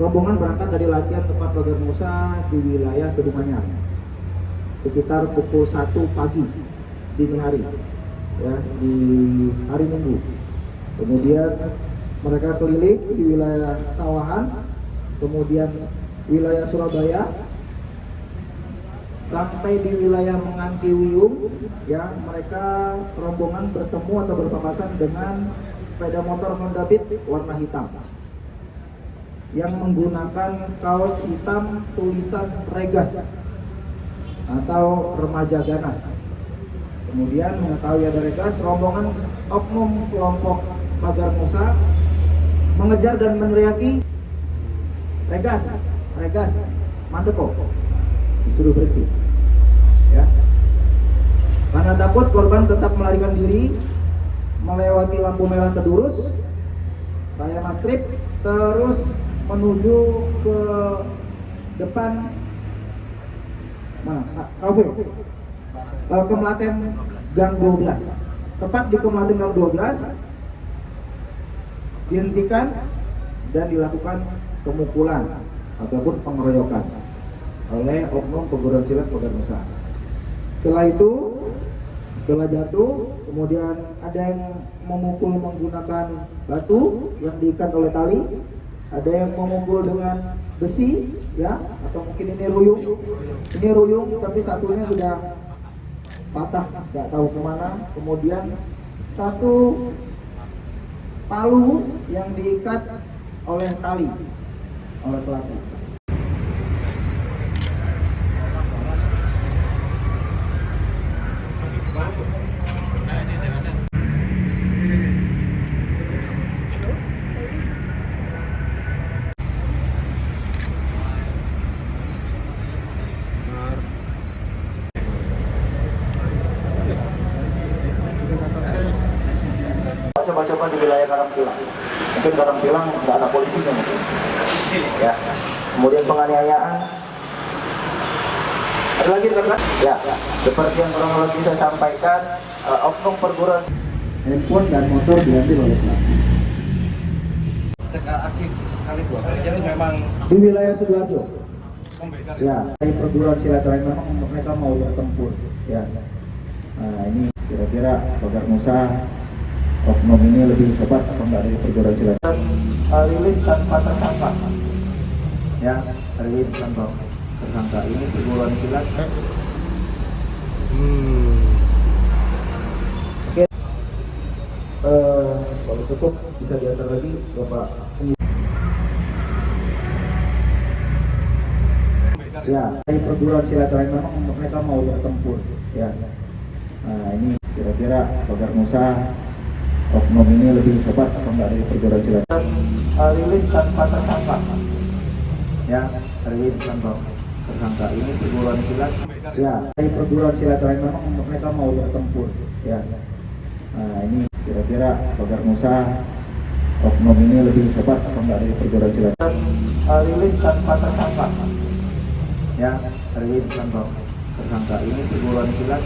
Rombongan berangkat dari latihan tempat pagar Musa di wilayah Kedunganyar sekitar pukul 1 pagi dini hari, ya, di hari Minggu. Kemudian mereka keliling di wilayah Sawahan, kemudian wilayah Surabaya, sampai di wilayah Menganti Wiyung, ya, mereka rombongan bertemu atau berpapasan dengan sepeda motor Honda Beat warna hitam yang menggunakan kaos hitam tulisan Regas atau remaja ganas. Kemudian mengetahui ada Regas, rombongan oknum kelompok pagar Musa mengejar dan meneriaki, Regas, Regas, mandeko, disuruh berhenti, ya. Karena takut, korban tetap melarikan diri melewati lampu merah Kedurus, Raya Mastrip, terus menuju ke depan kafe Kemlaten Gang 12. Tepat di Kemlaten Gang 12 dihentikan dan dilakukan pemukulan ataupun pengeroyokan oleh oknum perguruan silat pagar Musa. Setelah itu, setelah jatuh, kemudian ada yang memukul menggunakan batu yang diikat oleh tali, ada yang memukul dengan besi, ya, atau mungkin ini ruyung, tapi satunya sudah patah, nggak tahu kemana. Kemudian satu palu yang diikat oleh tali oleh pelaku. Coba-coba di wilayah Karangpilang, mungkin Karangpilang nggak ada polisinya mungkin, ya. Kemudian penganiayaan, ada lagi rekan, ya, seperti yang kronologi saya sampaikan, oknum perguruan, handphone dan motor diambil oleh pelaku. Aksi sekali 2 kali, jadi memang Di wilayah Sidoarjo, ya, dari perguruan silat lain memang mereka mau bertempur, ya. Nah, ini kira-kira pagar Musa oknum ini lebih cepat atau enggak dari perguruan silat. Rilis tanpa tersangka, ya, rilis tanpa tersangka. Ini perguruan silat. Oke, kalau cukup bisa diantar lagi Bapak. Ya, dari perguruan silat lain memang mereka mau bertempur, ya. Nah, ini kira-kira pagar Musa oknum ini lebih cepat atau enggak dari perguruan silat. Rilis tanpa tersangka, ya, rilis tanpa tersangka. Ini perguruan silat, ya, dari perguruan silat lain memang mereka mau bertempur, ya. Nah, ini kira-kira pagar Musa oknum ini lebih cepat atau enggak dari perguruan silat. Rilis tanpa tersangka, ya, rilis tanpa tersangka. Ini perguruan silat.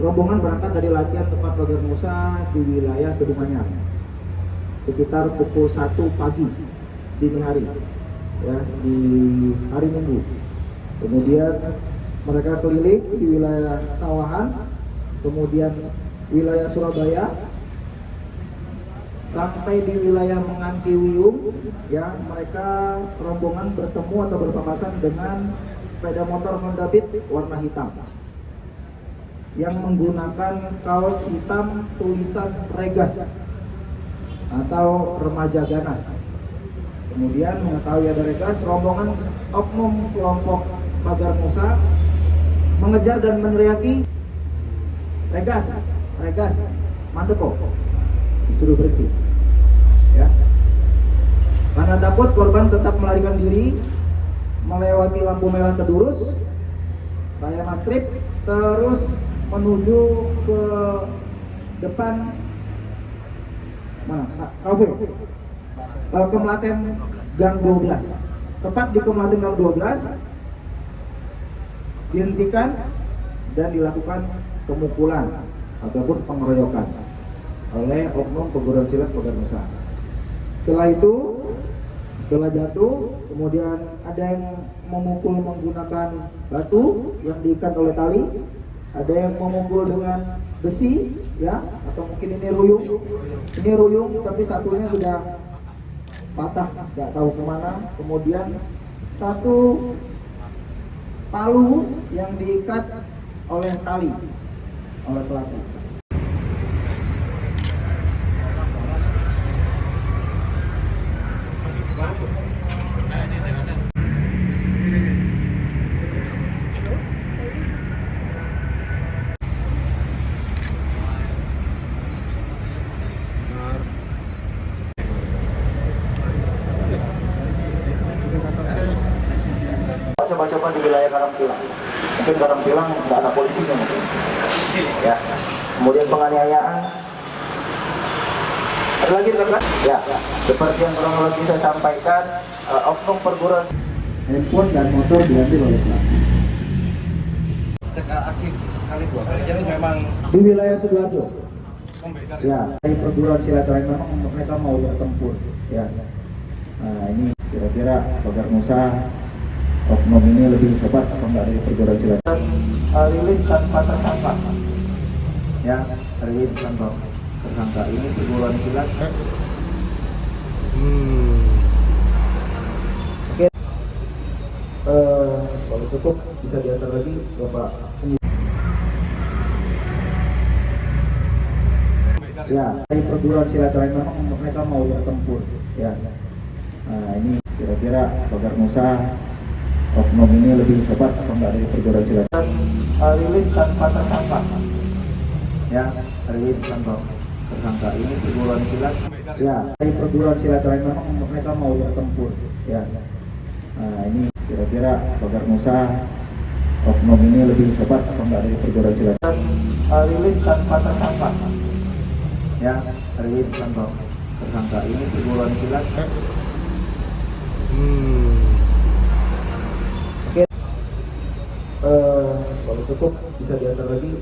Rombongan berangkat dari latihan tempat pagar Musa di wilayah Kedunganyar sekitar pukul 1 pagi dini hari, ya, di hari Minggu. Kemudian mereka keliling di wilayah Sawahan, kemudian wilayah Surabaya, sampai di wilayah Menganti Wiyung, ya, mereka rombongan bertemu atau berpapasan dengan sepeda motor Honda Beat warna hitam yang menggunakan kaos hitam tulisan Regas atau remaja ganas. Kemudian mengetahui ada Regas, rombongan oknum kelompok pagar Musa mengejar dan meneriaki, Regas, Regas, mandeko, disuruh berhenti, ya. Karena takut, korban tetap melarikan diri melewati lampu merah Kedurus, Raya Mastrip, terus menuju ke depan kafe Kemlaten Gang 12. Tepat di Kemlaten Gang 12 dihentikan dan dilakukan pemukulan ataupun pengeroyokan oleh oknum perguruan silat Pagar Nusa. Setelah itu, setelah jatuh, kemudian ada yang memukul menggunakan batu yang diikat oleh tali, ada yang memukul dengan besi, ya, atau mungkin ini ruyung, tapi satunya sudah patah, nggak tahu kemana. Kemudian satu palu yang diikat oleh tali oleh pelaku. Coba-coba di wilayah Karangpilang, mungkin Karangpilang nggak ada polisinya mungkin, ya. Kemudian penganiayaan, ada lagi rekan? Ya, seperti yang kronologi saya sampaikan, oknum perguruan handphone dan motor diambil oleh pelaku. Aksi sekali dua kali, jadi memang Di wilayah Sidoarjo, memberikan ya, dari perguruan silat lain memang mereka mau bertempur, ya. Nah, ini kira-kira Pagar Nusa oknum ini lebih cepat apa enggak dari perguruan silat? Rilis tanpa tersangka, ya, rilis tanpa tersangka. Ini perguruan silat. Oke, kalau cukup bisa diantar lagi Bapak. Ya, dari perguruan silat lain memang mereka mau bertempur, ya. Nah, ini kira-kira Pagar Nusa oknum ini lebih cepat apa enggak dari perguruan silat? Rilis tanpa tersangka, ya, rilis tanpa tersangka. Ini perguruan silat. Ya, dari perguruan silat lain memang mereka mau bertempur, ya. Nah, ini kira-kira Pagar Nusa oknum ini lebih cepat apa enggak dari perguruan silat? Rilis tanpa tersangka, ya, rilis tanpa tersangka. Ini perguruan silat. Oke, kalau cukup bisa diantar lagi.